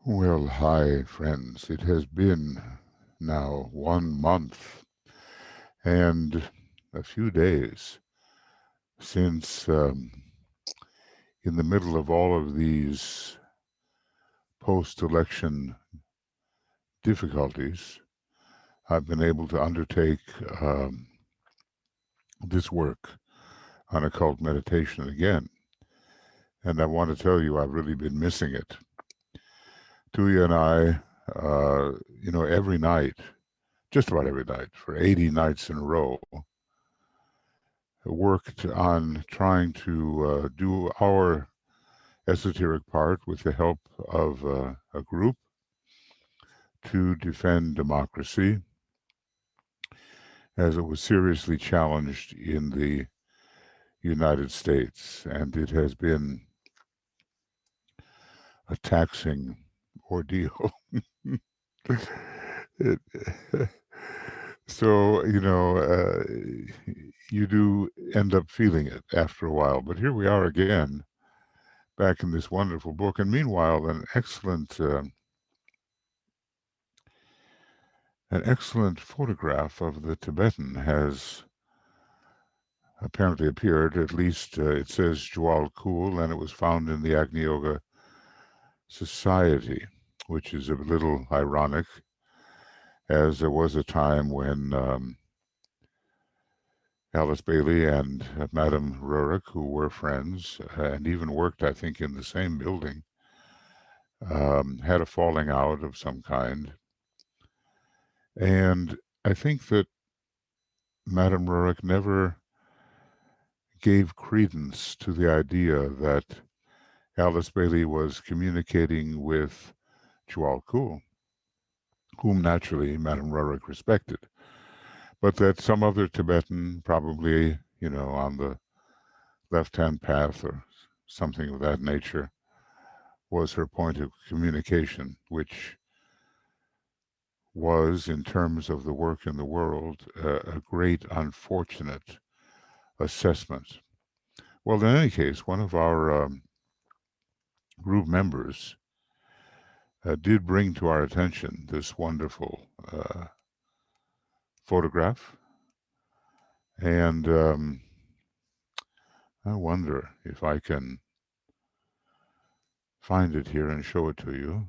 Well, hi, friends. It has been now 1 month and a few days since, in the middle of all of these post-election difficulties, I've been able to undertake this work on occult meditation again. And I want to tell you, I've really been missing it. Tuya and I, every night, just about every night, for 80 nights in a row, worked on trying to do our esoteric part with the help of a group to defend democracy as it was seriously challenged in the United States. And it has been a taxing ordeal. it, so, you do end up feeling it after a while. But here we are again, back in this wonderful book. And meanwhile, an excellent photograph of the Tibetan has apparently appeared. At least it says Jwal Kul, and it was found in the Agni Yoga Society, which is a little ironic, as there was a time when Alice Bailey and Madame Rurik, who were friends and even worked, I think, in the same building, had a falling out of some kind. And I think that Madame Rurik never gave credence to the idea that Alice Bailey was communicating with Jwal Kul, whom naturally Madame Rurik respected, but that some other Tibetan, probably, on the left-hand path or something of that nature, was her point of communication, which was, in terms of the work in the world, a great unfortunate assessment. Well, in any case, one of our group members did bring to our attention this wonderful photograph, and I wonder if I can find it here and show it to you.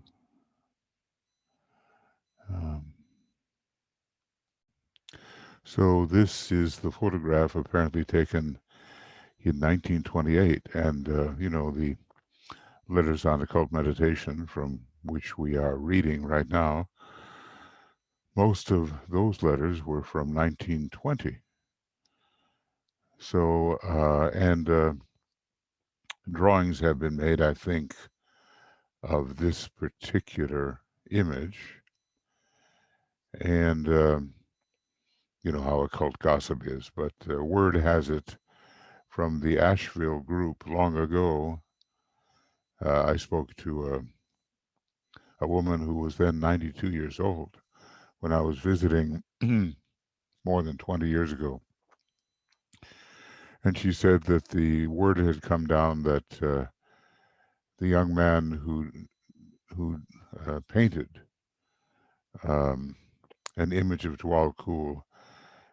So this is the photograph apparently taken in 1928, and the Letters on Occult Meditation, from which we are reading right now, most of those letters were from 1920. So, drawings have been made, I think, of this particular image. And you know how occult gossip is, but word has it from the Asheville group long ago. I spoke to a woman who was then 92 years old when I was visiting more than 20 years ago. And she said that the word had come down that the young man who painted um, an image of Dwal Kul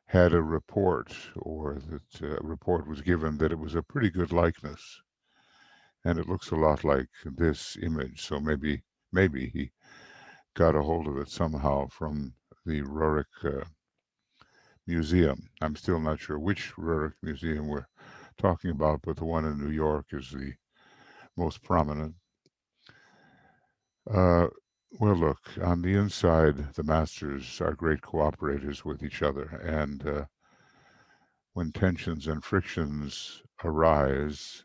had a report, or that a report was given that it was a pretty good likeness, and it looks a lot like this image. So maybe he got a hold of it somehow from the Rurik Museum. I'm still not sure which Rurik Museum we're talking about, but the one in New York is the most prominent. Uh, well, look, on the inside, the masters are great cooperators with each other, and when tensions and frictions arise,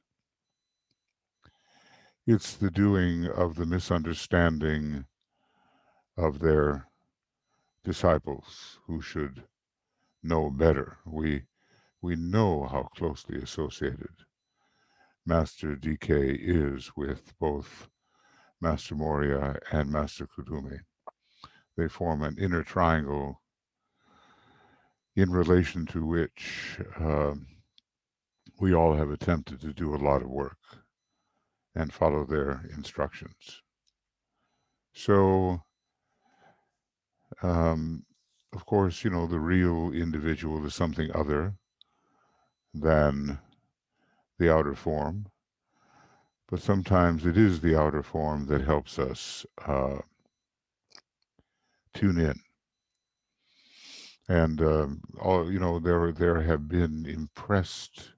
it's the doing of the misunderstanding of their disciples who should know better. We know how closely associated Master DK is with both Master Moria and Master Kudumi. They form an inner triangle in relation to which we all have attempted to do a lot of work and follow their instructions. So, of course, you know, the real individual is something other than the outer form, but sometimes it is the outer form that helps us tune in. And all, you know, there have been impressed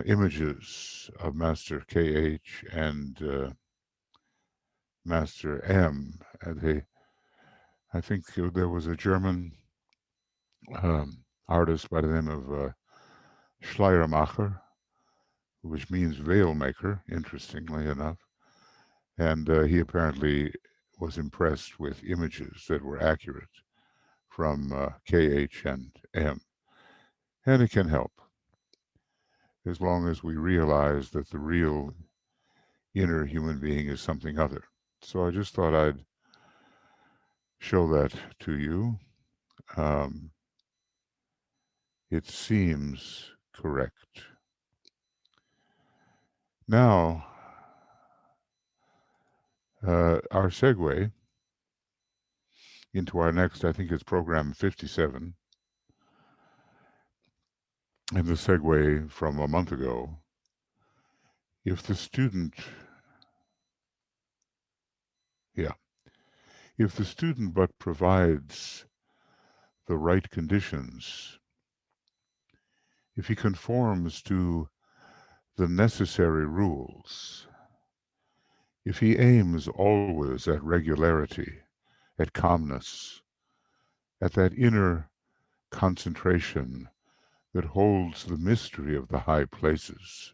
images of Master KH and Master M. I think there was a German artist by the name of Schleiermacher, which means veil maker, interestingly enough. And he apparently was impressed with images that were accurate from KH and M. And it can help as long as we realize that the real inner human being is something other. So I just thought I'd show that to you. Um, it seems correct. Now, our segue into our next, I think it's program 57, and the segue from a month ago. If the student, yeah, if the student but provides the right conditions, if he conforms to the necessary rules, if he aims always at regularity, at calmness, at that inner concentration that holds the mystery of the high places,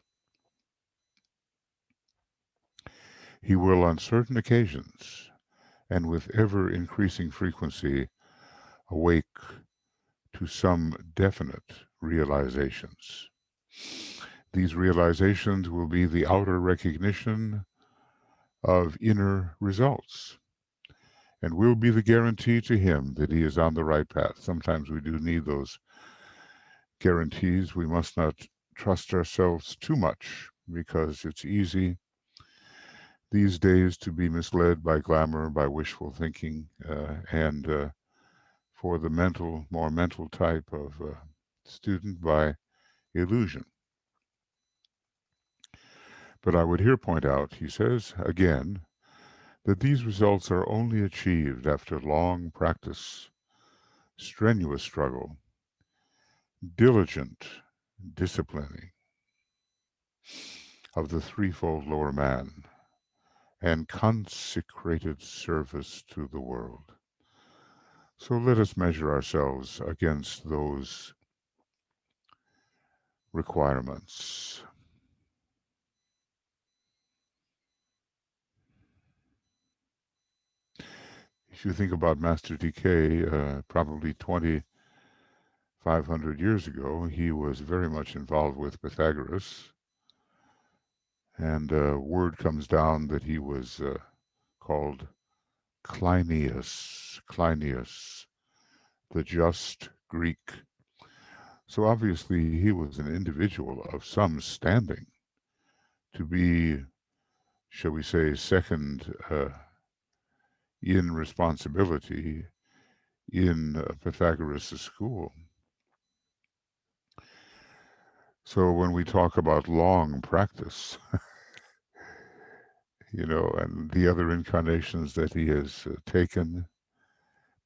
he will on certain occasions and with ever increasing frequency awake to some definite realizations. These realizations will be the outer recognition of inner results and will be the guarantee to him that he is on the right path. Sometimes we do need those guarantees. We must not trust ourselves too much because it's easy these days to be misled by glamour, by wishful thinking, and for the more mental type of student, by illusion. But I would here point out, he says again, that these results are only achieved after long practice, strenuous struggle, diligent disciplining of the threefold lower man, and consecrated service to the world. So let us measure ourselves against those requirements. If you think about Master DK, probably 2,500 years ago, he was very much involved with Pythagoras. And word comes down that he was called Cleinias, the just Greek. So obviously he was an individual of some standing to be, shall we say, second in responsibility in Pythagoras' school. So when we talk about long practice, you know, and the other incarnations that he has taken,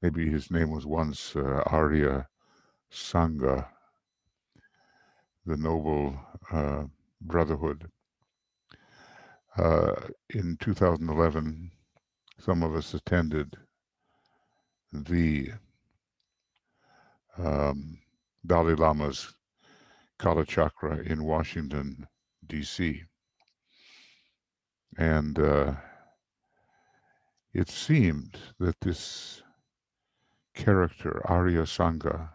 maybe his name was once Arya Sangha, the noble brotherhood. In 2011, some of us attended the um, Dalai Lama's Kala Chakra in Washington, D.C. And it seemed that this character, Arya Sangha,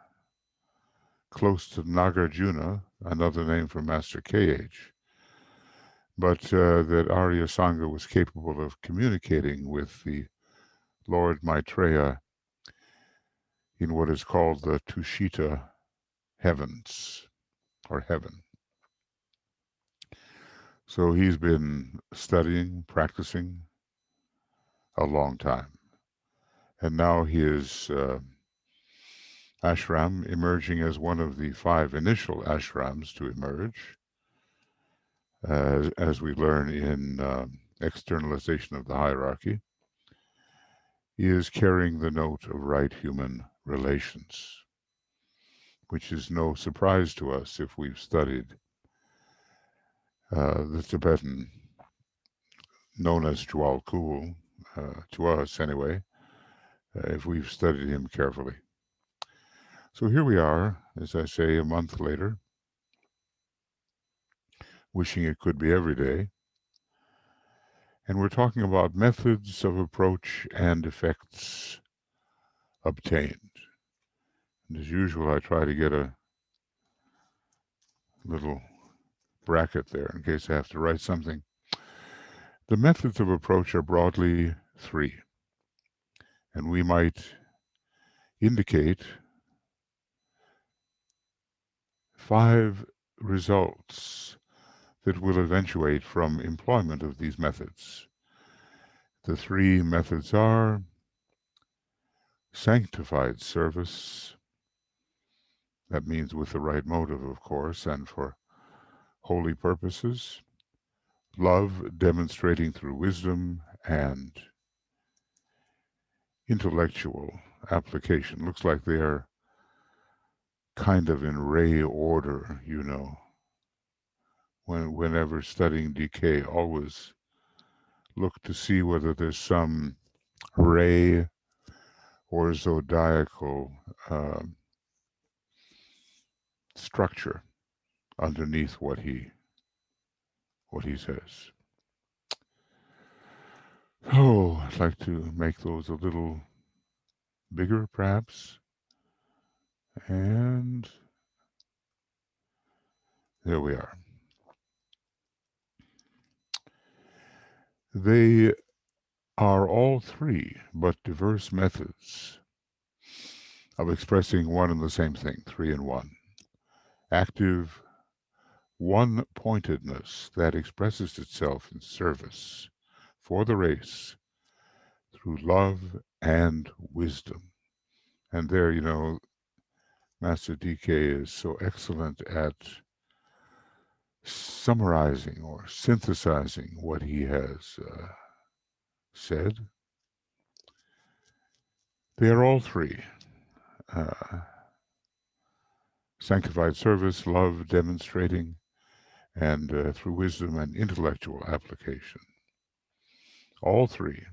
close to Nagarjuna, another name for Master KH, but that Arya Sangha was capable of communicating with the Lord Maitreya in what is called the Tushita heavens, or heaven. So he's been studying, practicing, a long time. And now his ashram emerging as one of the 5 initial ashrams to emerge, as we learn in Externalization of the Hierarchy, is carrying the note of right human relations, which is no surprise to us if we've studied the Tibetan, known as Jwal Kul, to us anyway, if we've studied him carefully. So here we are, as I say, a month later, wishing it could be every day. And we're talking about methods of approach and effects obtained. And as usual, I try to get a little bracket there in case I have to write something. The methods of approach are broadly 3, and we might indicate 5 results that will eventuate from employment of these methods. The 3 methods are sanctified service, that means with the right motive, of course, and for holy purposes, love demonstrating through wisdom, and intellectual application. Looks like they are kind of in ray order, you know. Whenever studying decay, always look to see whether there's some ray or zodiacal structure underneath what he says. Oh, I'd like to make those a little bigger, perhaps. And there we are. They are all 3, but diverse methods of expressing one and the same thing, 3 in 1. Active one-pointedness that expresses itself in service for the race through love and wisdom. And there, you know, Master DK is so excellent at summarizing or synthesizing what he has said. They are all 3. Sanctified service, love demonstrating, and through wisdom and intellectual application. All 3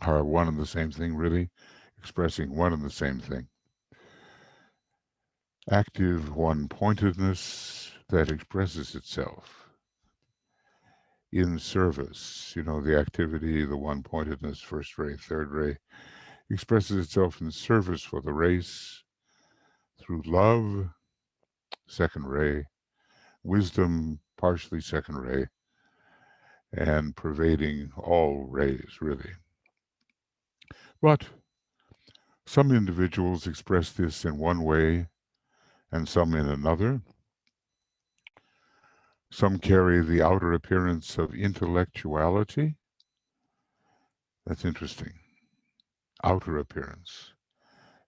are one and the same thing, really, expressing one and the same thing. Active one-pointedness that expresses itself in service. You know, the activity, the one-pointedness, first ray, third ray, expresses itself in service for the race through love, second ray, wisdom, partially second ray, and pervading all rays, really. But some individuals express this in one way and some in another. Some carry the outer appearance of intellectuality. That's interesting. Outer appearance.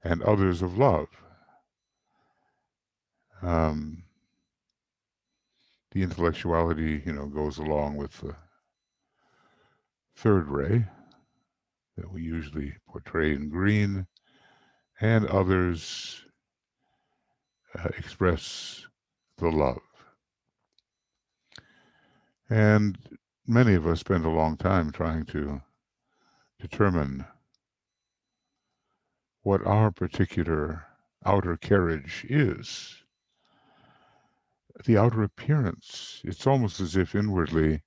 And others of love. The intellectuality, you know, goes along with the third ray that we usually portray in green, and others express the love. And many of us spend a long time trying to determine what our particular outer carriage is. The outer appearance, it's almost as if inwardly,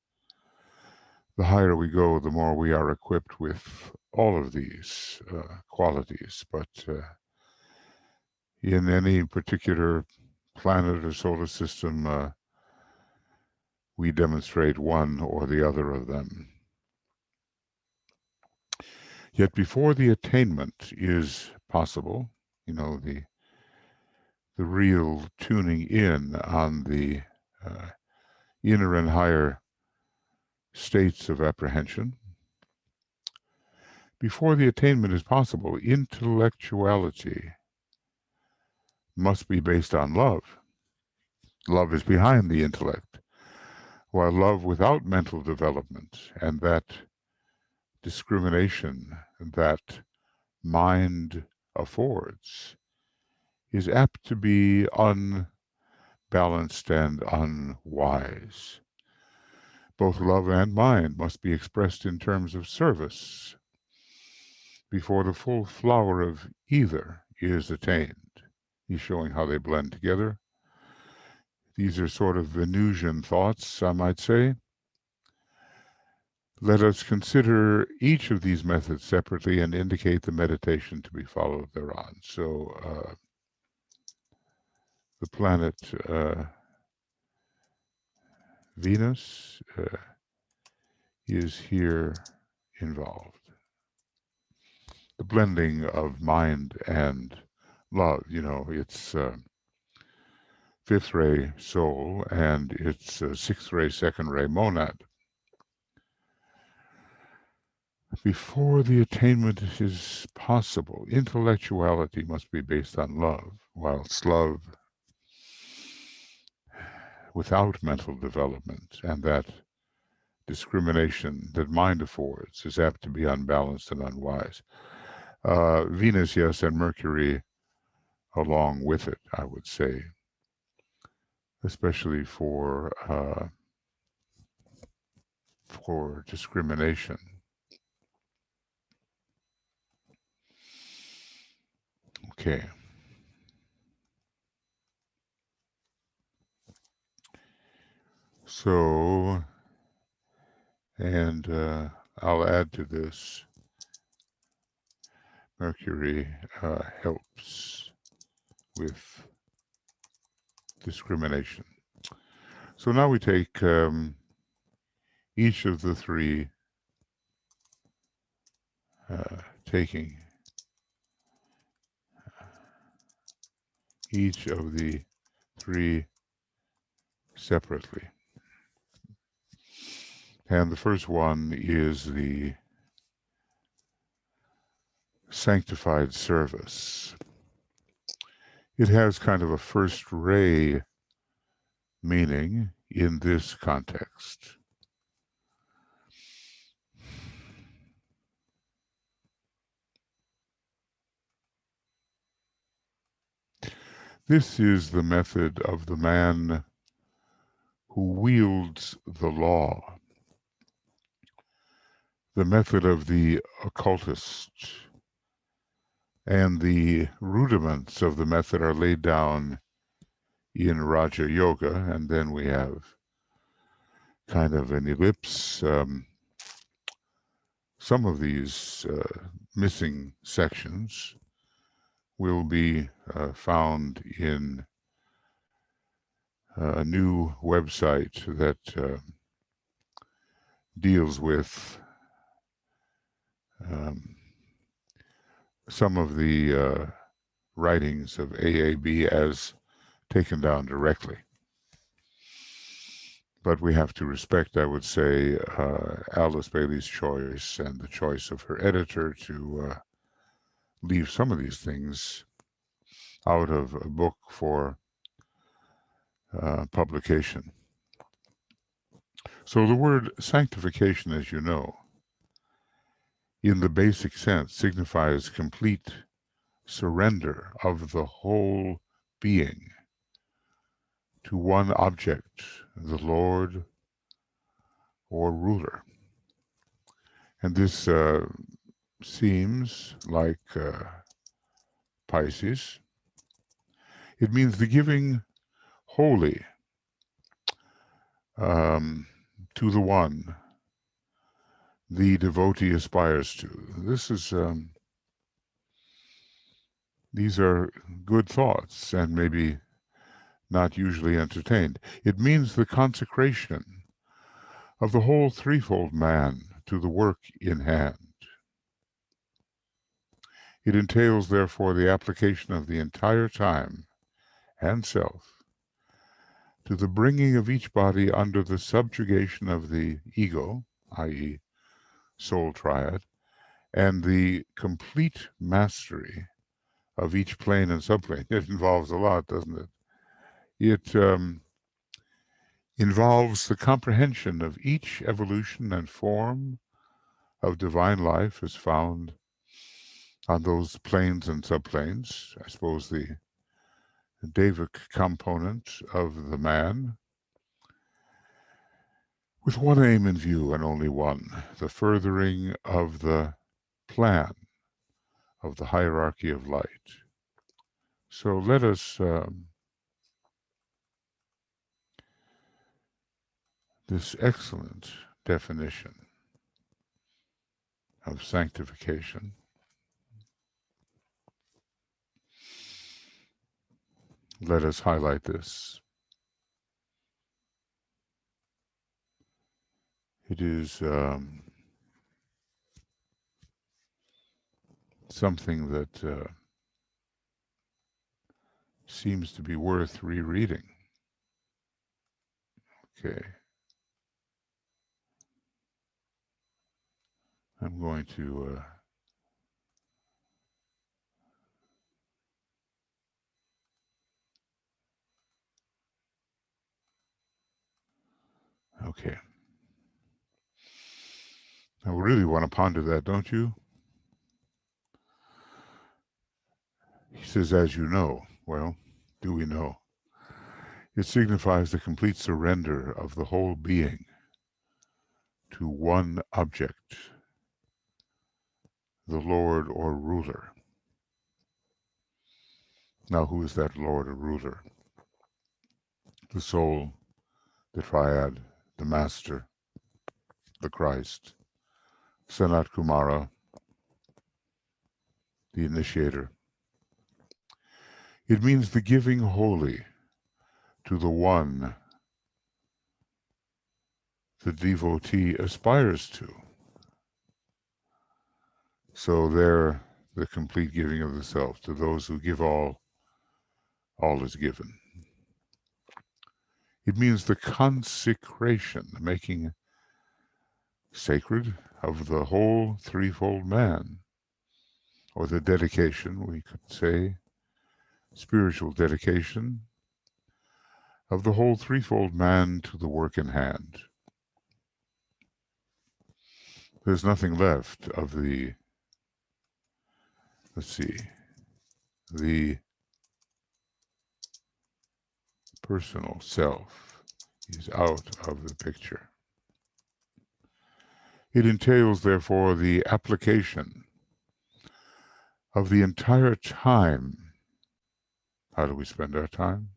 the higher we go, the more we are equipped with all of these qualities. But in any particular planet or solar system, we demonstrate one or the other of them. Yet before the attainment is possible, you know, the real tuning in on the inner and higher states of apprehension, Before the attainment is possible, intellectuality must be based on love. Love is behind the intellect, while love without mental development and that discrimination that mind affords is apt to be unbalanced and unwise. Both love and mind must be expressed in terms of service before the full flower of either is attained. He's showing how they blend together. These are sort of Venusian thoughts, I might say. Let us consider each of these methods separately and indicate the meditation to be followed thereon. So the planet Venus is here involved. The blending of mind and love, it's fifth ray soul and it's sixth ray, second ray monad. Before the attainment is possible, intellectuality must be based on love, whilst love without mental development and that discrimination that mind affords is apt to be unbalanced and unwise. Venus, yes, and Mercury along with it, I would say, especially for discrimination. Okay. So, and I'll add to this, Mercury helps with discrimination. So now we take each of the three, taking each of the three separately. And the first one is the sanctified service. It has kind of a first ray meaning in this context. This is the method of the man who wields the law, the method of the occultist, and the rudiments of the method are laid down in Raja Yoga, and then we have kind of an ellipse. Some of these missing sections will be found in a new website that deals with some of the writings of AAB as taken down directly. But we have to respect, I would say, Alice Bailey's choice and the choice of her editor to leave some of these things out of a book for publication. So the word sanctification, as you know, in the basic sense, signifies complete surrender of the whole being to one object, the Lord or ruler. And this seems like Pisces. It means the giving wholly to the one the devotee aspires to. This is these are good thoughts and maybe not usually entertained. It means the consecration of the whole threefold man to the work in hand. It entails, therefore, the application of the entire time and self to the bringing of each body under the subjugation of the ego, i.e., soul triad, and the complete mastery of each plane and subplane. It involves a lot, doesn't it? It involves the comprehension of each evolution and form of divine life as found on those planes and subplanes. I suppose the Davic component of the man, with one aim in view and only one, the furthering of the plan of the hierarchy of light. So let us, this excellent definition of sanctification, let us highlight this. It is something that seems to be worth rereading. Okay. I'm going to okay. I really want to ponder that, don't you? He says, as you know. Well, do we know? It signifies the complete surrender of the whole being to one object, the Lord or ruler. Now, who is that Lord or ruler? The soul, the triad, the master, the Christ, Sanat Kumara, the initiator. It means the giving wholly to the one the devotee aspires to. So there, the complete giving of the self. To those who give all is given. It means the consecration, the making sacred of the whole threefold man, or the dedication, we could say, spiritual dedication of the whole threefold man to the work in hand. There's nothing left of the, let's see, the personal self is out of the picture. It entails, therefore, the application of the entire time. How do we spend our time?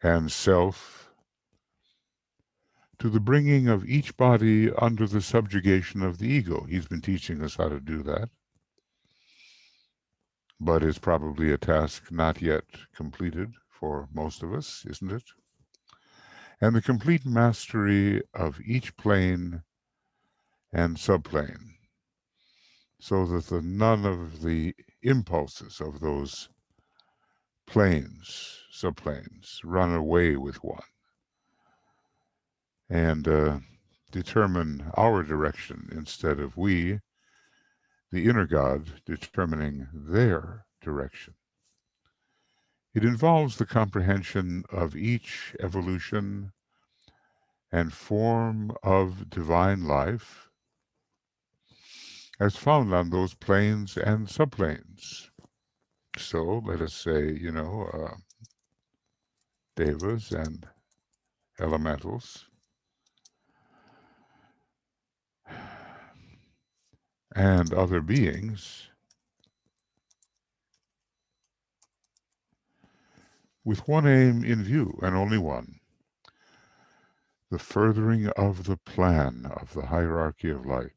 And self to the bringing of each body under the subjugation of the ego. He's been teaching us how to do that, but it's probably a task not yet completed for most of us, isn't it? And the complete mastery of each plane and subplane, so that none of the impulses of those planes, subplanes, run away with one and determine our direction instead of we, the inner God, determining their direction. It involves the comprehension of each evolution and form of divine life as found on those planes and subplanes. So let us say, devas and elementals, and other beings with one aim in view, and only one, the furthering of the plan of the hierarchy of light.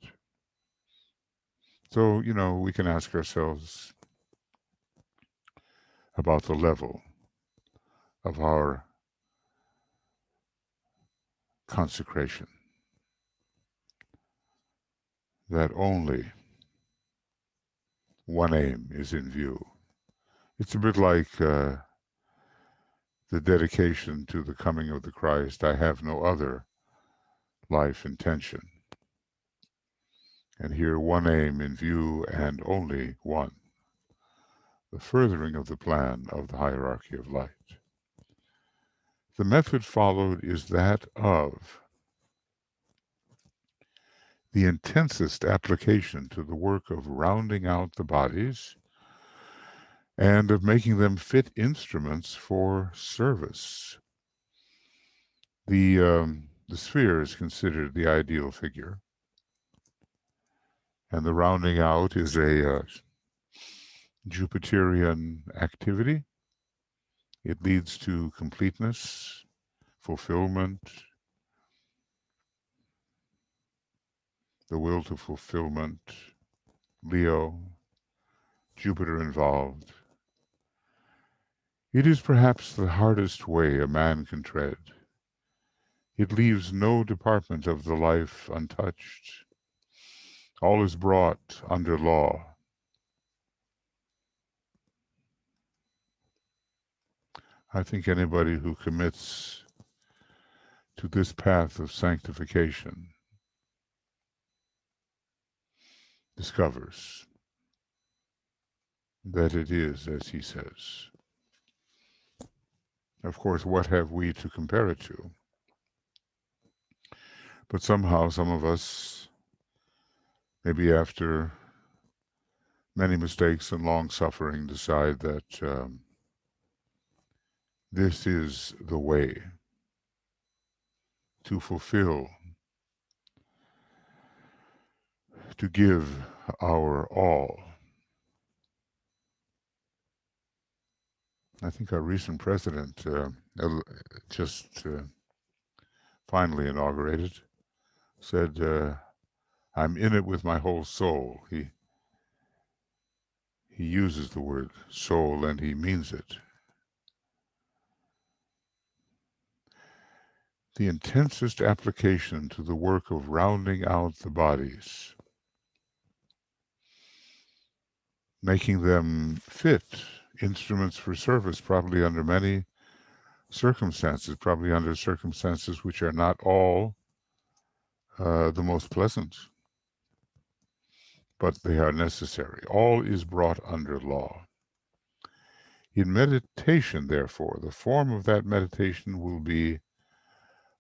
So, we can ask ourselves about the level of our consecration, that only one aim is in view. It's a bit like the dedication to the coming of the Christ. I have no other life intention. and here one aim in view and only one: the furthering of the plan of the hierarchy of light. The method followed is that of the intensest application to the work of rounding out the bodies and of making them fit instruments for service. The sphere is considered the ideal figure, and the rounding out is a Jupiterian activity. It leads to completeness, fulfillment, the will to fulfillment, Leo, Jupiter involved. It is perhaps the hardest way a man can tread. It leaves no department of the life untouched. All is brought under law. I think anybody who commits to this path of sanctification discovers that it is as he says. Of course, what have we to compare it to? But somehow some of us, maybe after many mistakes and long suffering, decide that this is the way to fulfill, to give our all. I think our recent president, just finally inaugurated, said, I'm in it with my whole soul. He uses the word soul and he means it. The intensest application to the work of rounding out the bodies, making them fit instruments for service, probably under many circumstances, probably under circumstances which are not all the most pleasant, but they are necessary. All is brought under law. In meditation, therefore, the form of that meditation will be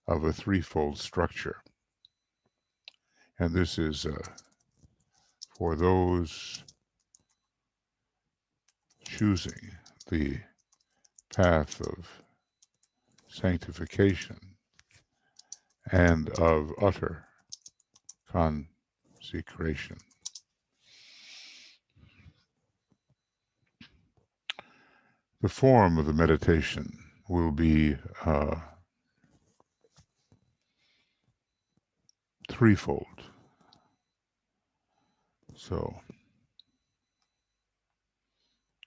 of a threefold structure. And this is for those choosing the path of sanctification and of utter consecration. The form of the meditation will be threefold. So,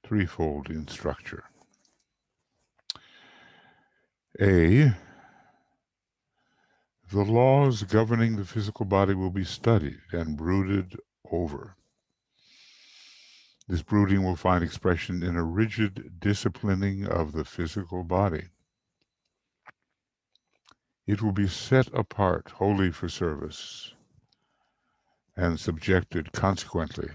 threefold in structure. A, the laws governing the physical body will be studied and brooded over. This brooding will find expression in a rigid disciplining of the physical body. It will be set apart wholly for service and subjected consequently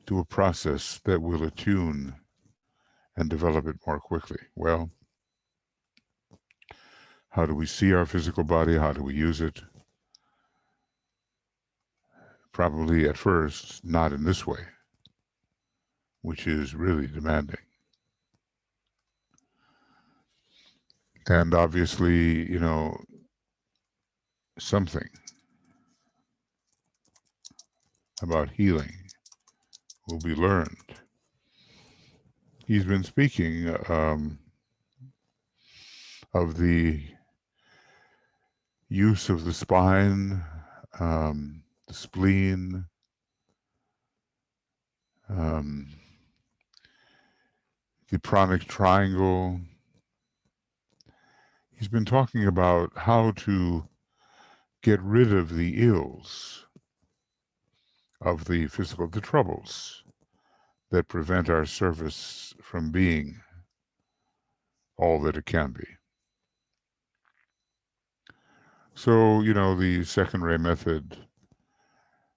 to a process that will attune and develop it more quickly. Well, how do we see our physical body? How do we use it? Probably at first not in this way, which is really demanding. And obviously, you know, something about healing will be learned. He's been speaking of the use of the spine, the spleen, the pranic triangle. He's been talking about how to get rid of the ills of the physical, the troubles that prevent our service from being all that it can be. So, you know, the second ray method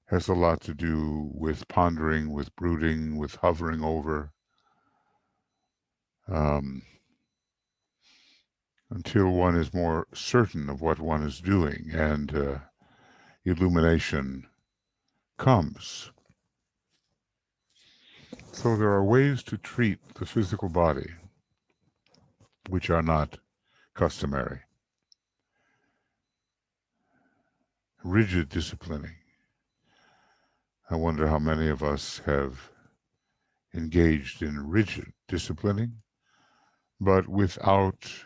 has a lot to do with pondering, with brooding, with hovering over, until one is more certain of what one is doing, and illumination comes. So there are ways to treat the physical body which are not customary. Rigid disciplining. I wonder how many of us have engaged in rigid disciplining, but without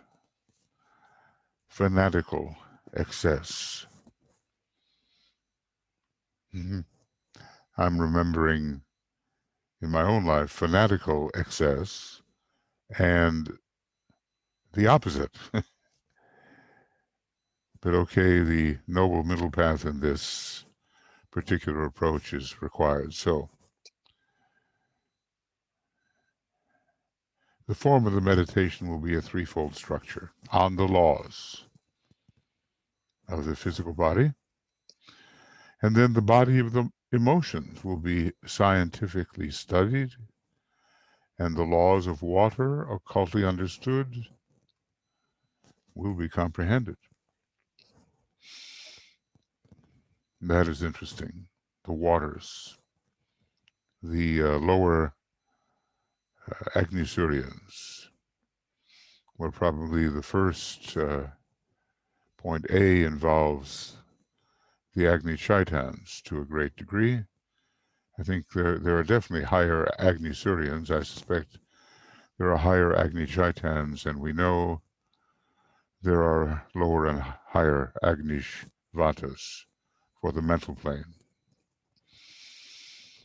fanatical excess. I'm remembering in my own life fanatical excess and the opposite. But okay, the noble middle path in this particular approach is required. So the form of the meditation will be a threefold structure on the laws of the physical body, and then the body of the emotions will be scientifically studied, and the laws of water, occultly understood, will be comprehended. That is interesting. The waters, the lower Agnisurians, where probably the first point A involves the Agni Chaitans to a great degree. I think there are definitely higher Agnisurians. I suspect there are higher Agni Chaitans, and we know there are lower and higher Agnish Vatas for the mental plane.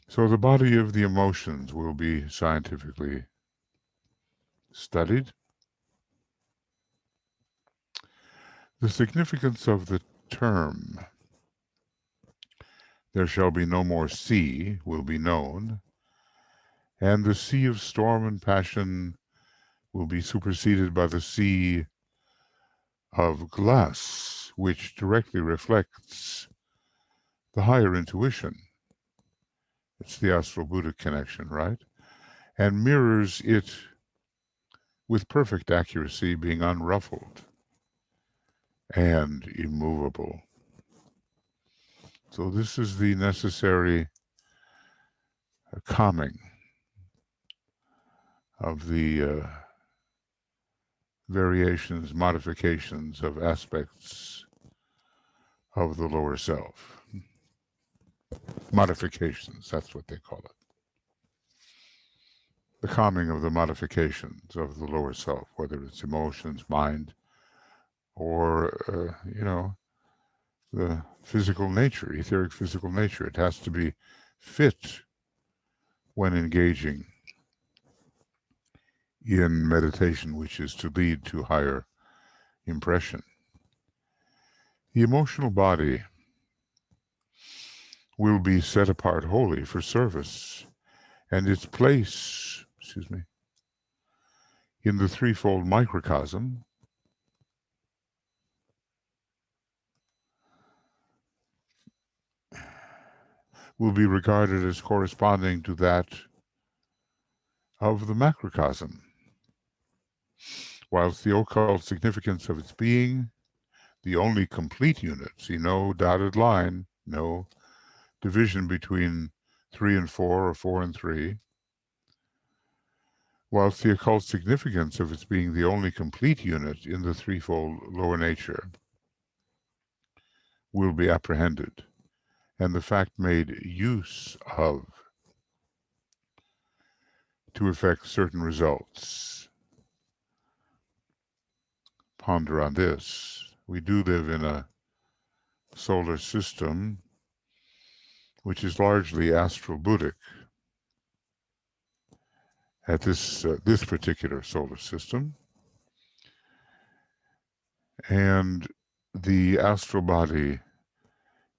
So the body of the emotions will be scientifically studied. The significance of the term, "There shall be no more sea," will be known, and the sea of storm and passion will be superseded by the sea of glass, which directly reflects the higher intuition. It's the astral-Buddhic connection, right? And mirrors it with perfect accuracy, being unruffled and immovable. So this is the necessary calming of the variations, modifications of aspects of the lower self. Modifications, that's what they call it. The calming of the modifications of the lower self, whether it's emotions, mind, or, the physical nature, etheric physical nature. It has to be fit when engaging in meditation, which is to lead to higher impression. The emotional body will be set apart wholly for service, and its place, in the threefold microcosm will be regarded as corresponding to that of the macrocosm, whilst the occult significance of its being the only complete unit, see no dotted line, no division between 3 and 4 or 4 and 3, whilst the occult significance of its being the only complete unit in the threefold lower nature will be apprehended, and the fact made use of to effect certain results. Ponder on this. We do live in a solar system which is largely astral-Buddhic. At this particular solar system, and the astral body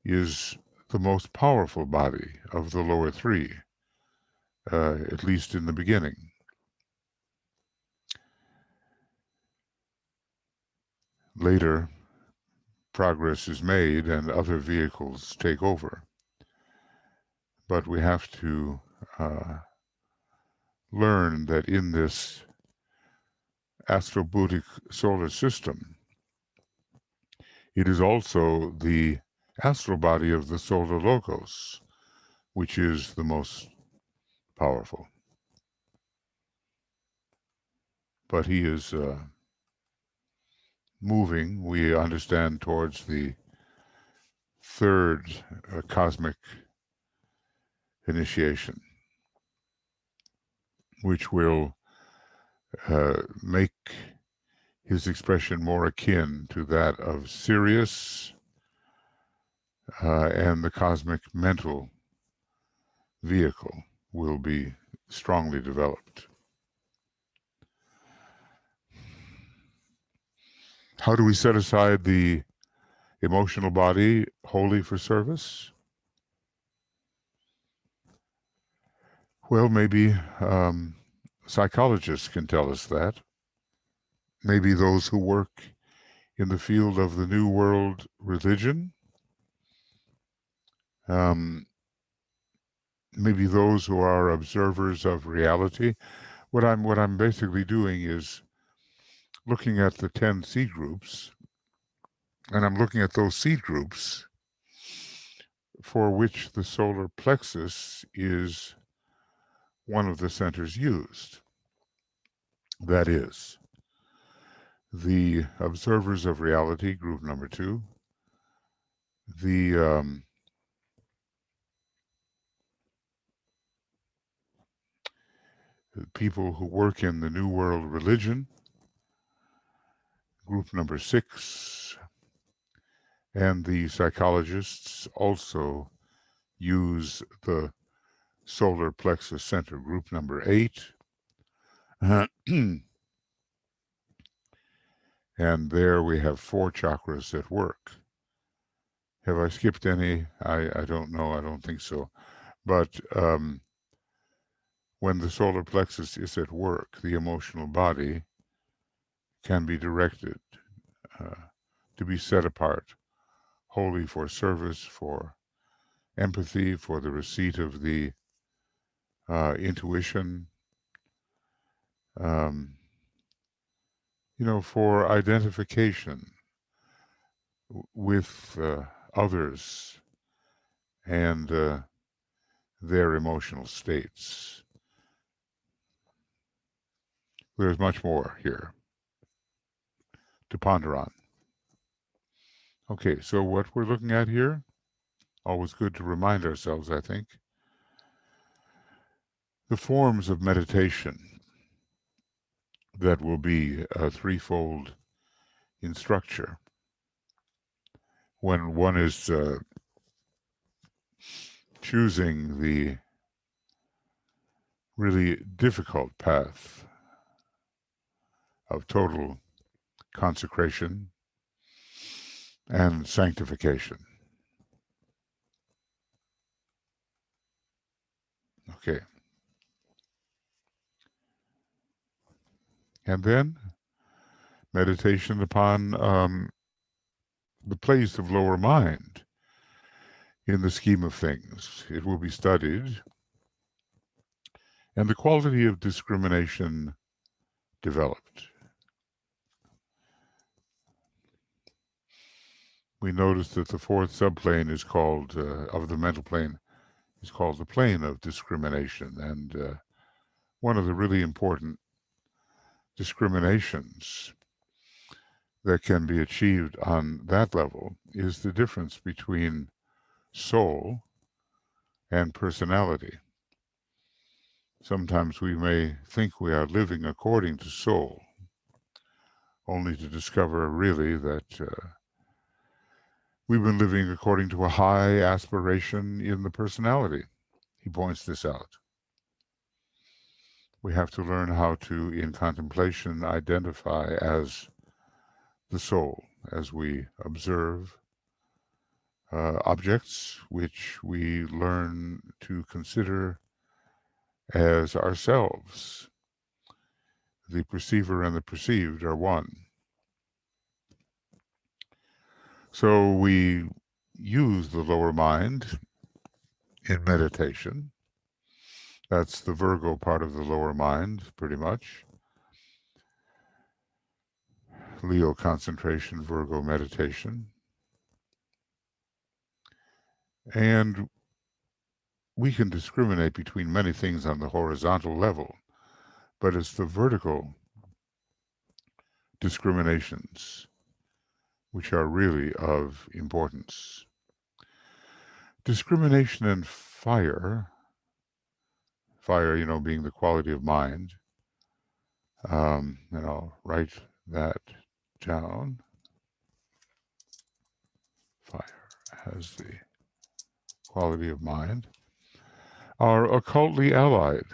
is the most powerful body of the lower three, at least in the beginning. Later, progress is made and other vehicles take over. But we have to learn that in this astrobutic solar system, it is also the astral body of the solar logos, which is the most powerful. But he is moving, we understand, towards the third cosmic initiation, which will make his expression more akin to that of Sirius and the cosmic mental vehicle will be strongly developed. How do we set aside the emotional body wholly for service? Well, maybe psychologists can tell us that. Maybe those who work in the field of the New World religion. Maybe those who are observers of reality. What I'm basically doing is looking at the 10 seed groups, and I'm looking at those seed groups for which the solar plexus is one of the centers used. That is, the observers of reality, group number 2, the people who work in the New World religion, group number 6, and the psychologists also use the solar plexus center, group number 8. And there we have 4 chakras at work. Have I skipped any? I don't know. I don't think so. But when the solar plexus is at work, the emotional body can be directed to be set apart wholly for service, for empathy, for the receipt of the intuition, for identification with others and their emotional states. There's much more here to ponder on. Okay, so what we're looking at here, always good to remind ourselves, I think, the forms of meditation that will be threefold in structure. When one is choosing the really difficult path of total consecration and sanctification. Okay. And then meditation upon the place of lower mind in the scheme of things. It will be studied, and the quality of discrimination developed. We notice that the fourth subplane is called, of the mental plane, is called the plane of discrimination. And one of the really important discriminations that can be achieved on that level is the difference between soul and personality. Sometimes we may think we are living according to soul, only to discover really that we've been living according to a high aspiration in the personality. He points this out. We have to learn how to, in contemplation, identify as the soul, as we observe objects which we learn to consider as ourselves. The perceiver and the perceived are one. So we use the lower mind in meditation. That's the Virgo part of the lower mind, pretty much. Leo concentration, Virgo meditation. And we can discriminate between many things on the horizontal level, but it's the vertical discriminations which are really of importance. Discrimination and fire, being the quality of mind, and I'll write that down. Fire has the quality of mind, are occultly allied.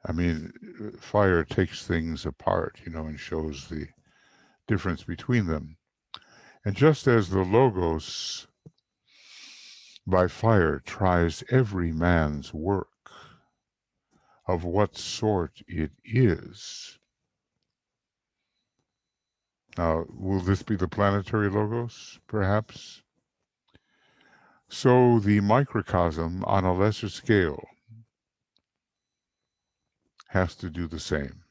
I mean, fire takes things apart, and shows the difference between them. And just as the Logos by fire tries every man's work, of what sort it is. Now, will this be the planetary Logos, perhaps? So the microcosm on a lesser scale has to do the same.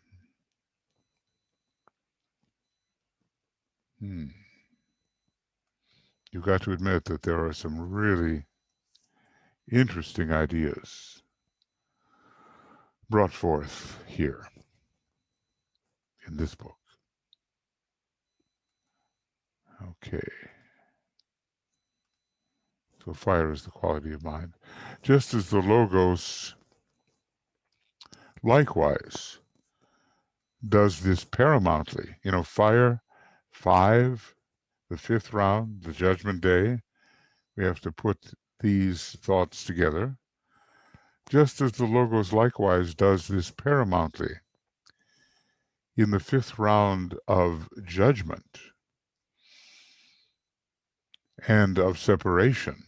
You've got to admit that there are some really interesting ideas brought forth here in this book. Okay. So fire is the quality of mind. Just as the Logos likewise does this paramountly. Fire, 5, the 5th round, the Judgment Day. We have to put these thoughts together. Just as the Logos likewise does this paramountly in the 5th round of judgment and of separation,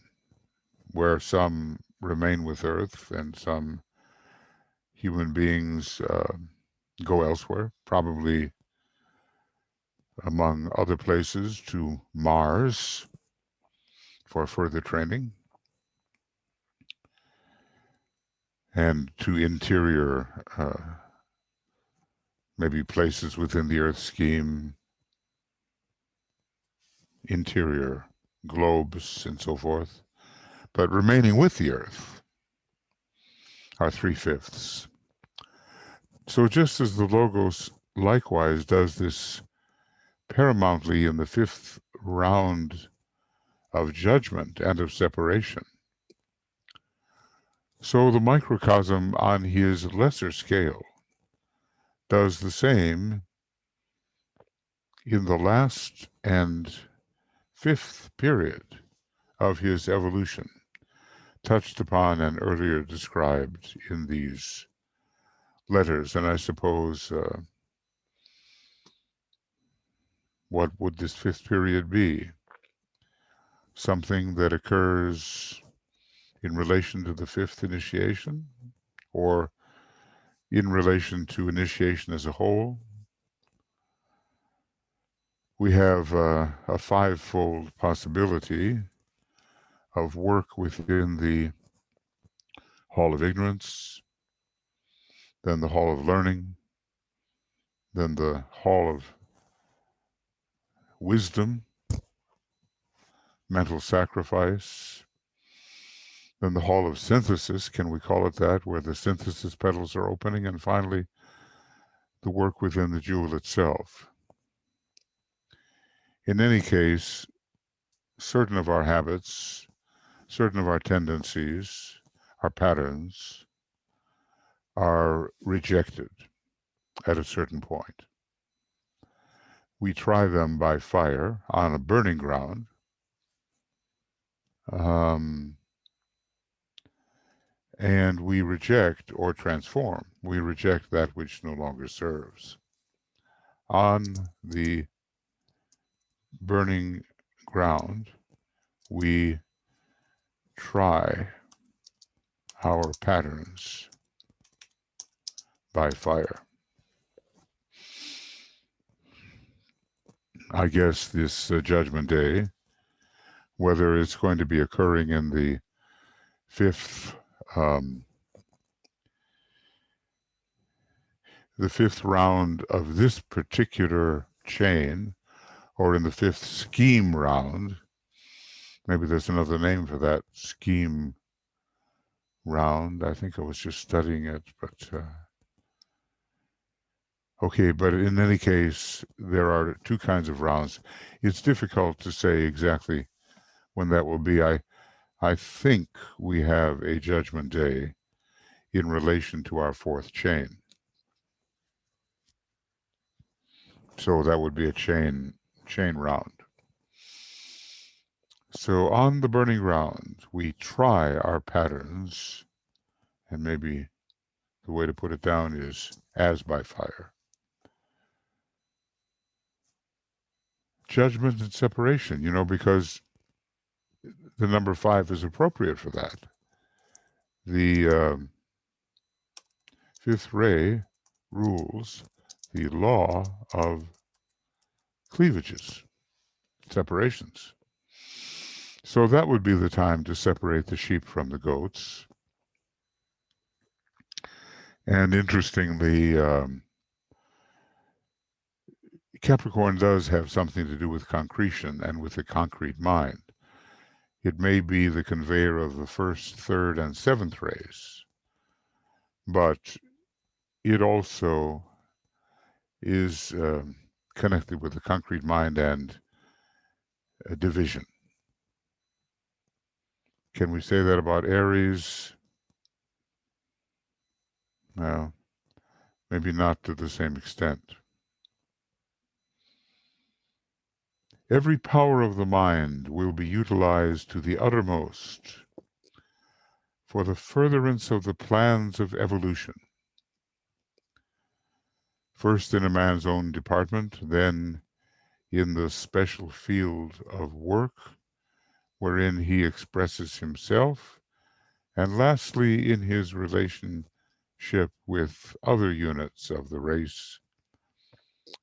where some remain with Earth and some human beings go elsewhere, probably among other places to Mars for further training, and to interior, maybe places within the Earth scheme, interior globes and so forth, but remaining with the Earth are 3/5. So just as the Logos likewise does this paramountly in the 5th round of judgment and of separation, so the microcosm on his lesser scale does the same in the last and 5th period of his evolution, touched upon and earlier described in these letters. And I suppose, what would this 5th period be? Something that occurs in relation to the 5th initiation, or in relation to initiation as a whole? We have a 5-fold possibility of work within the Hall of Ignorance, then the Hall of Learning, then the Hall of Wisdom, mental sacrifice, then the Hall of Synthesis, can we call it that, where the synthesis petals are opening, and finally the work within the jewel itself. In any case, certain of our habits, certain of our tendencies, our patterns, are rejected at a certain point. We try them by fire on a burning ground, and we reject or transform. We reject that which no longer serves. On the burning ground, we try our patterns by fire. I guess this Judgment Day, whether it's going to be occurring in the fifth the fifth round of this particular chain, or in the fifth scheme round. Maybe there's another name for that, scheme round. I think I was just studying it, but okay, but in any case, there are two kinds of rounds. It's difficult to say exactly when that will be. I think we have a judgment day in relation to our fourth chain. So that would be a chain round. So on the burning ground, we try our patterns, and maybe the way to put it down is as by fire. Judgment and separation, because the number 5 is appropriate for that. The fifth ray rules the law of cleavages, separations. So that would be the time to separate the sheep from the goats. And interestingly, Capricorn does have something to do with concretion and with the concrete mind. It may be the conveyor of the first, third, and seventh rays, but it also is connected with the concrete mind and division. Can we say that about Aries? Well, maybe not to the same extent. Every power of the mind will be utilized to the uttermost for the furtherance of the plans of evolution. First in a man's own department, then in the special field of work wherein he expresses himself, and lastly in his relationship with other units of the race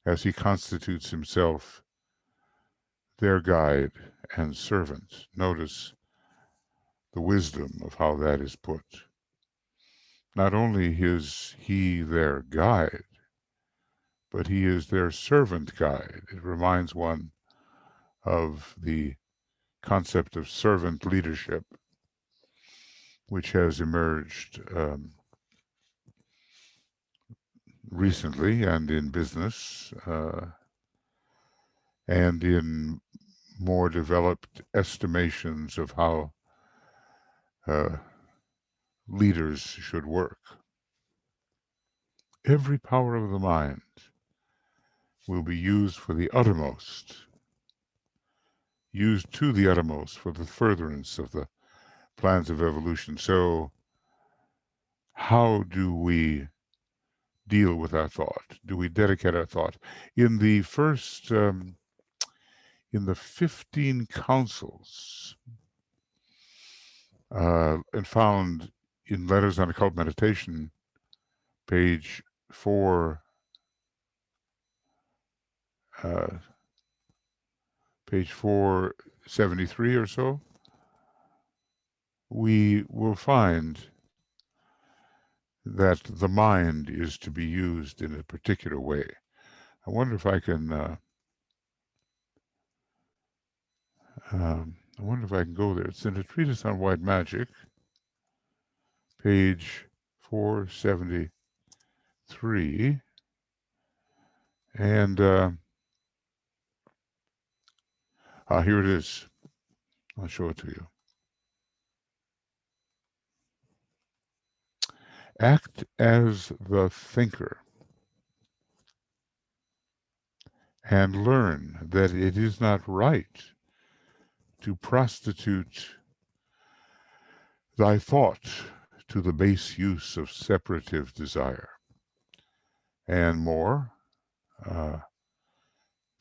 as he constitutes himself their guide and servant. Notice the wisdom of how that is put. Not only is he their guide, but he is their servant guide. It reminds one of the concept of servant leadership, which has emerged recently and in business and in more developed estimations of how leaders should work. Every power of the mind will be used for the uttermost, used to the uttermost for the furtherance of the plans of evolution. So how do we deal with our thought? Do we dedicate our thought? In the first, in the 15 councils, and found in Letters on Occult Meditation, page 473 or so, we will find that the mind is to be used in a particular way. I wonder if I can go there. It's in a treatise on white magic, page 473, and here it is. I'll show it to you. Act as the thinker and learn that it is not right to prostitute thy thought to the base use of separative desire. And more,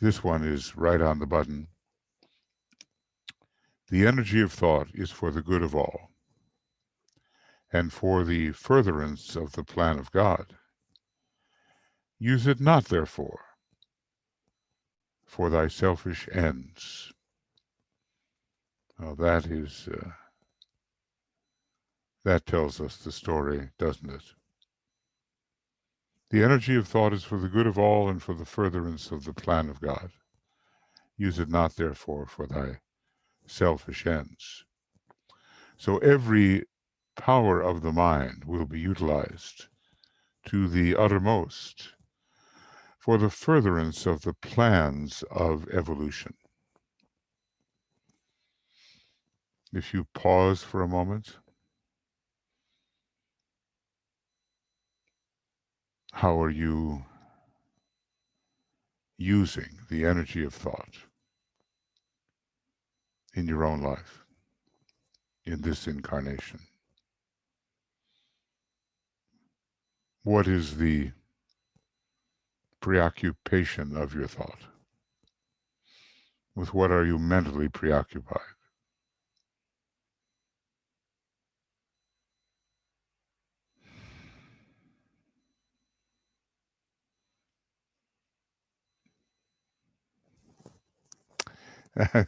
this one is right on the button. The energy of thought is for the good of all, and for the furtherance of the plan of God. Use it not, therefore, for thy selfish ends. Now that is That tells us the story, doesn't it? The energy of thought is for the good of all and for the furtherance of the plan of God. Use it not, therefore, for thy selfish ends. So every power of the mind will be utilized to the uttermost for the furtherance of the plans of evolution. If you pause for a moment, how are you using the energy of thought in your own life, in this incarnation? What is the preoccupation of your thought? With what are you mentally preoccupied?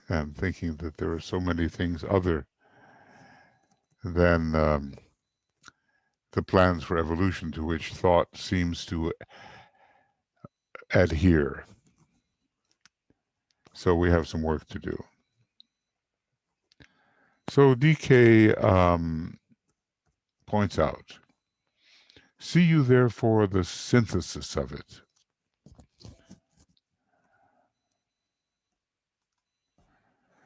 I'm thinking that there are so many things other than the plans for evolution to which thought seems to adhere. So we have some work to do. So DK points out, see you therefore the synthesis of it.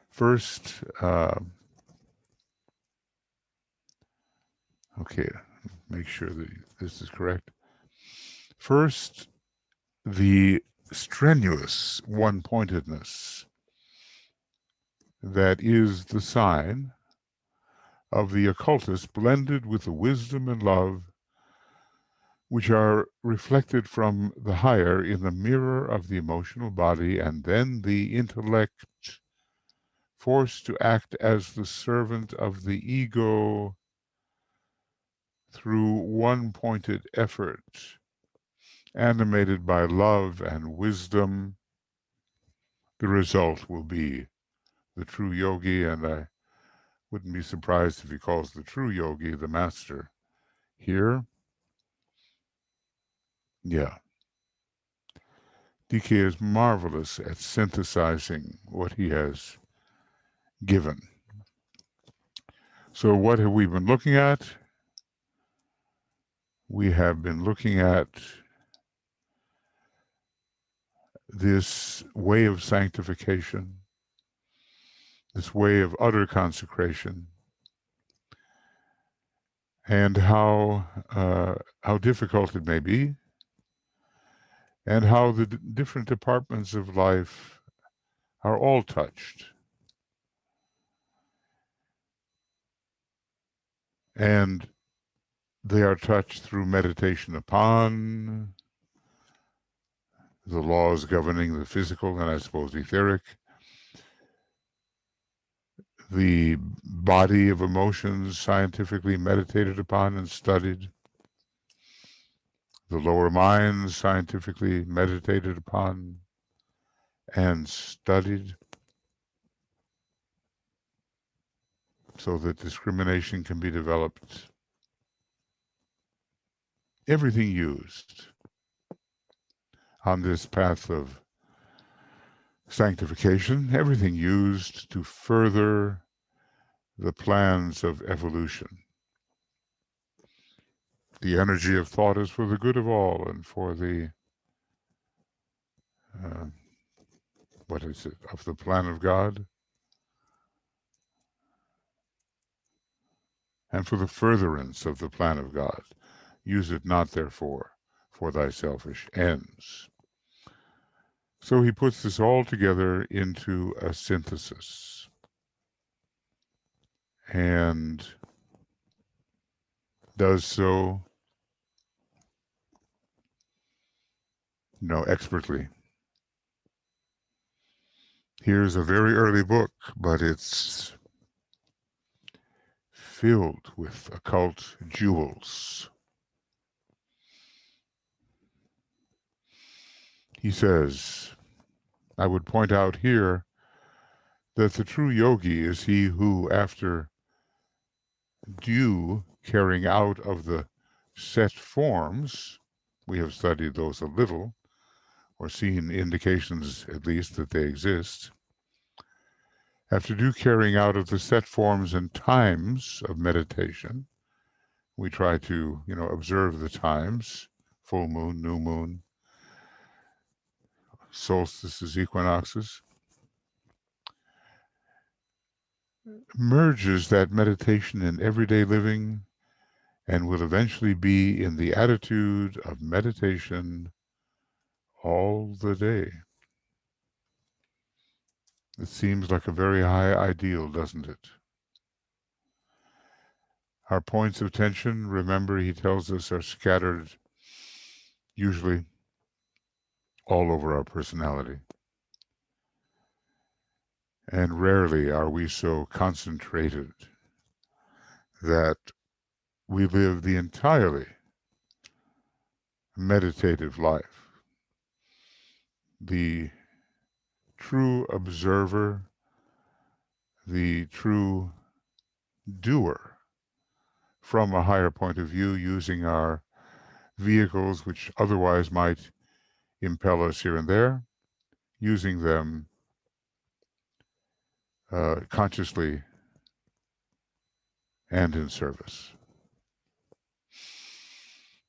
First, okay, make sure that this is correct. First, the strenuous one-pointedness that is the sign of the occultist blended with the wisdom and love which are reflected from the higher in the mirror of the emotional body, and then the intellect forced to act as the servant of the ego through one-pointed effort, animated by love and wisdom. The result will be the true yogi, and I wouldn't be surprised if he calls the true yogi the master here. Yeah. DK is marvelous at synthesizing what he has given. So what have we been looking at? We have been looking at this way of sanctification, this way of utter consecration, and how difficult it may be, and how the different departments of life are all touched. And they are touched through meditation upon the laws governing the physical and I suppose etheric, the body of emotions scientifically meditated upon and studied, the lower mind scientifically meditated upon and studied, so that discrimination can be developed. Everything used on this path of sanctification, everything used to further the plans of evolution. The energy of thought is for the good of all and for the, of the plan of God, and for the furtherance of the plan of God. Use it not, therefore, for thy selfish ends. So he puts this all together into a synthesis, and does so, expertly. Here's a very early book, but it's filled with occult jewels. He says, I would point out here that the true yogi is he who, after due carrying out of the set forms, we have studied those a little, or seen indications at least that they exist, after due carrying out of the set forms and times of meditation, we try to, observe the times, full moon, new moon, solstices, equinoxes, merges that meditation in everyday living and will eventually be in the attitude of meditation all the day. It seems like a very high ideal, doesn't it? Our points of tension, remember, he tells us, are scattered usually all over our personality. And rarely are we so concentrated that we live the entirely meditative life. The true observer, the true doer from a higher point of view, using our vehicles which otherwise might impel us here and there, using them consciously and in service.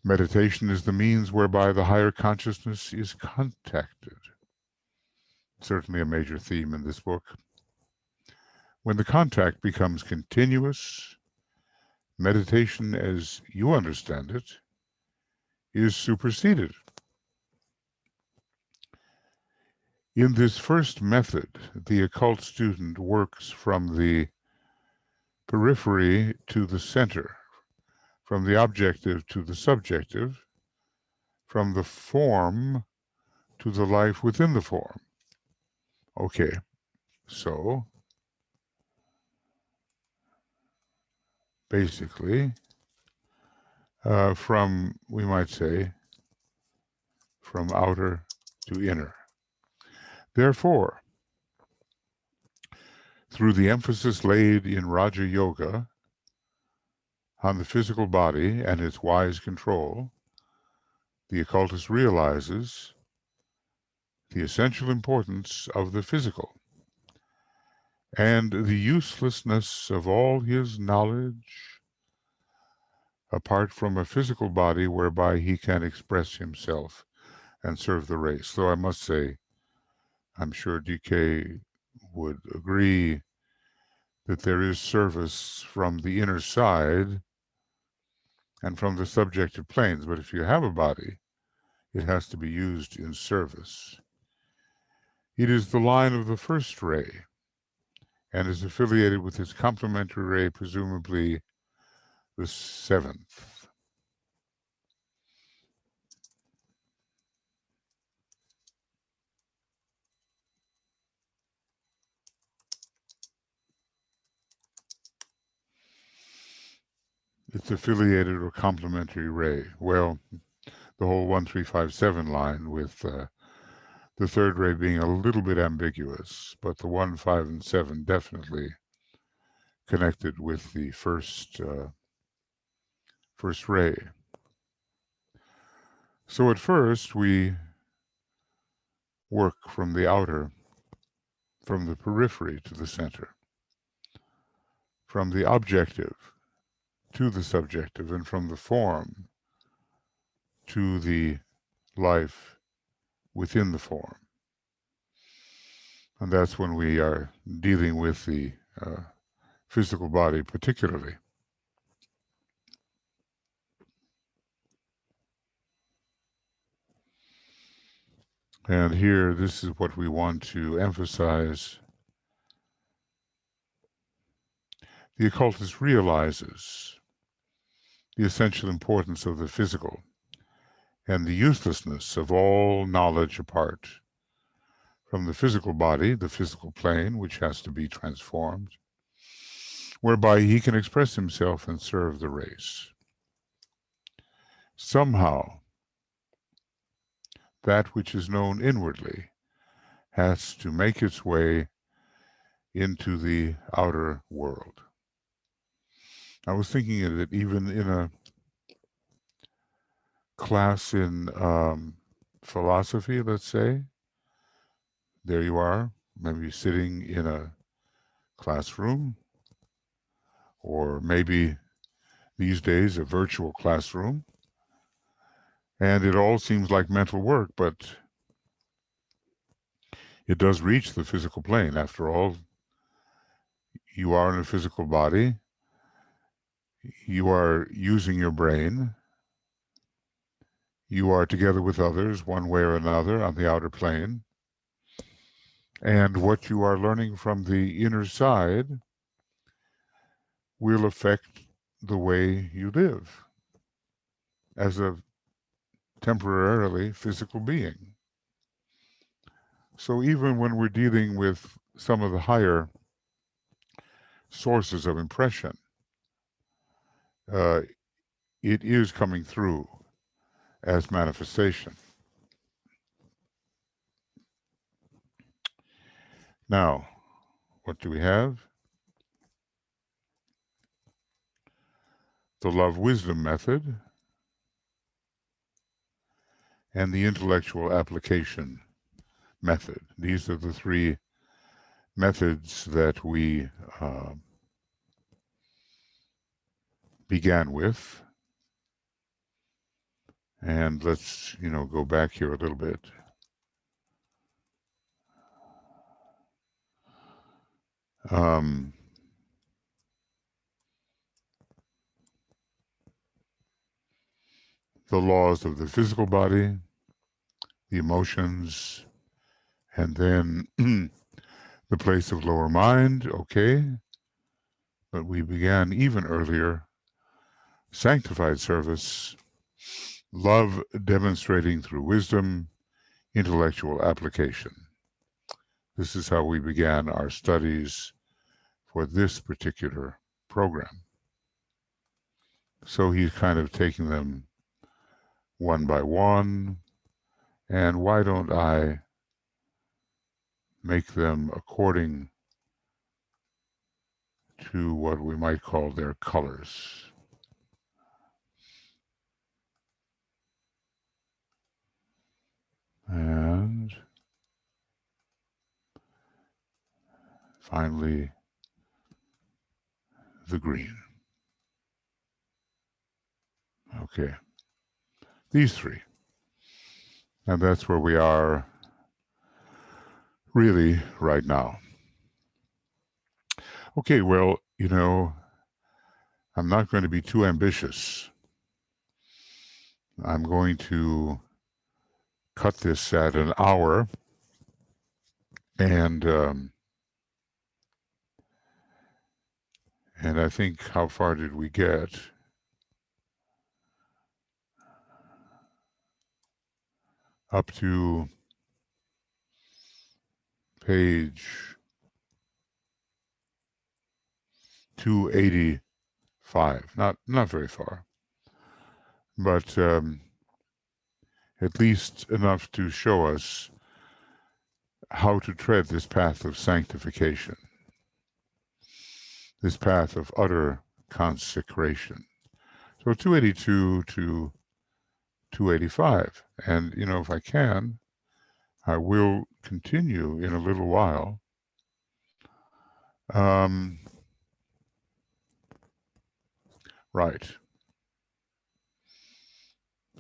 Meditation is the means whereby the higher consciousness is contacted. Certainly a major theme in this book. When the contact becomes continuous, meditation as you understand it is superseded. In this first method, the occult student works from the periphery to the center, from the objective to the subjective, from the form to the life within the form. Okay, so basically, we might say, from outer to inner. Therefore, through the emphasis laid in Raja Yoga on the physical body and its wise control, the occultist realizes the essential importance of the physical and the uselessness of all his knowledge apart from a physical body whereby he can express himself and serve the race. Though I must say, I'm sure DK would agree that there is service from the inner side and from the subjective planes. But if you have a body, it has to be used in service. It is the line of the first ray and is affiliated with its complementary ray, presumably the seventh. It's affiliated or complementary ray. Well, the whole 1357 line with the third ray being a little bit ambiguous, but the 1, 5, and 7 definitely connected with the first ray. So at first we work from the outer, from the periphery to the center, from the objective to the subjective, and from the form to the life within the form. And that's when we are dealing with the physical body particularly. And here, this is what we want to emphasize. The occultist realizes the essential importance of the physical and the uselessness of all knowledge apart from the physical body, the physical plane, which has to be transformed, whereby he can express himself and serve the race. Somehow, that which is known inwardly has to make its way into the outer world. I was thinking that even in a class in philosophy, let's say, there you are, maybe sitting in a classroom, or maybe these days a virtual classroom, and it all seems like mental work, but it does reach the physical plane. After all, you are in a physical body, you are using your brain, you are together with others one way or another on the outer plane, and what you are learning from the inner side will affect the way you live as a temporarily physical being. So even when we're dealing with some of the higher sources of impression, uh, it is coming through as manifestation. Now, what do we have? The love wisdom method and the intellectual application method. These are the three methods that we began with. And let's, go back here a little bit. The laws of the physical body, the emotions, and then the place of lower mind, okay. But we began even earlier, sanctified service, love demonstrating through wisdom, intellectual application. This is how we began our studies for this particular program. So he's kind of taking them one by one, and why don't I make them according to what we might call their colors. And finally, the green. Okay, these three. And that's where we are really right now. Okay, well, I'm not going to be too ambitious. I'm going to cut this at an hour, and I think, how far did we get? Up to page 285. Not very far, but at least enough to show us how to tread this path of sanctification, this path of utter consecration. So 282 to 285. And, if I can, I will continue in a little while. Right.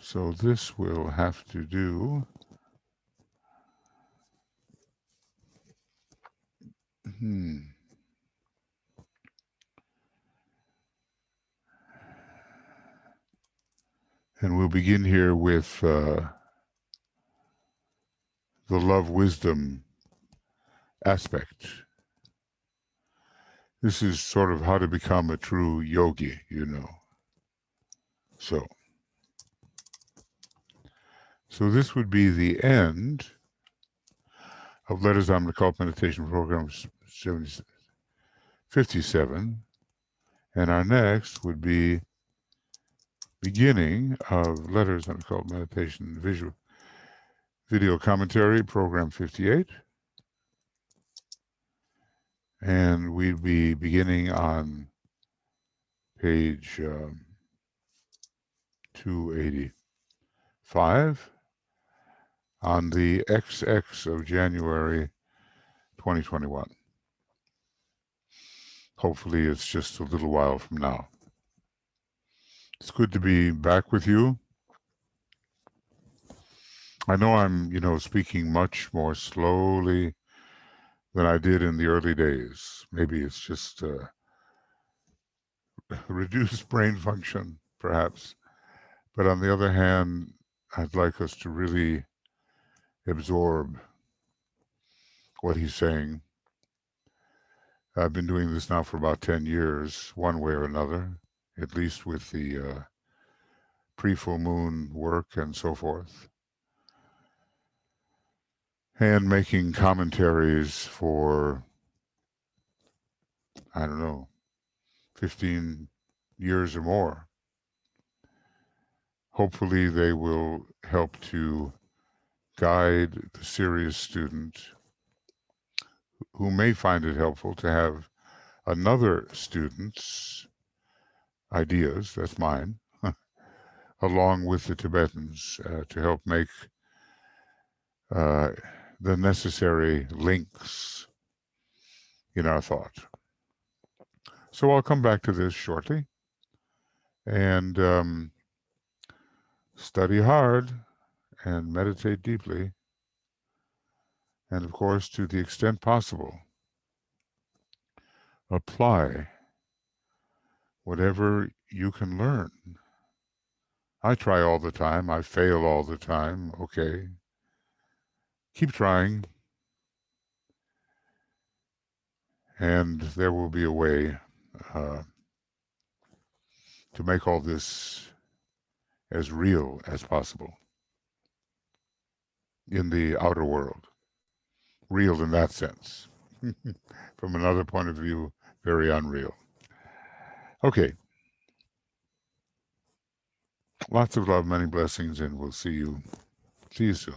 So this will have to do. And we'll begin here with the love wisdom aspect. This is sort of how to become a true yogi, So this would be the end of Letters on the Occult Meditation Program 57. And our next would be beginning of Letters on Occult Meditation Video Commentary Program 58. And we'd be beginning on page 285 on the XX of January 2021. Hopefully it's just a little while from now. It's good to be back with you. I know I'm, speaking much more slowly than I did in the early days. Maybe it's just reduced brain function, perhaps. But on the other hand, I'd like us to really absorb what he's saying. I've been doing this now for about 10 years, one way or another, at least with the pre-full moon work and so forth, and making commentaries for, I don't know, 15 years or more. Hopefully they will help to guide the serious student who may find it helpful to have another student's ideas, that's mine, along with the Tibetans to help make the necessary links in our thought. So I'll come back to this shortly and study hard and meditate deeply. And of course, to the extent possible, apply whatever you can learn. I try all the time. I fail all the time. Okay. Keep trying. And there will be a way to make all this as real as possible in the outer world. Real in that sense. From another point of view, very unreal. Okay. Lots of love, many blessings, and we'll see you soon.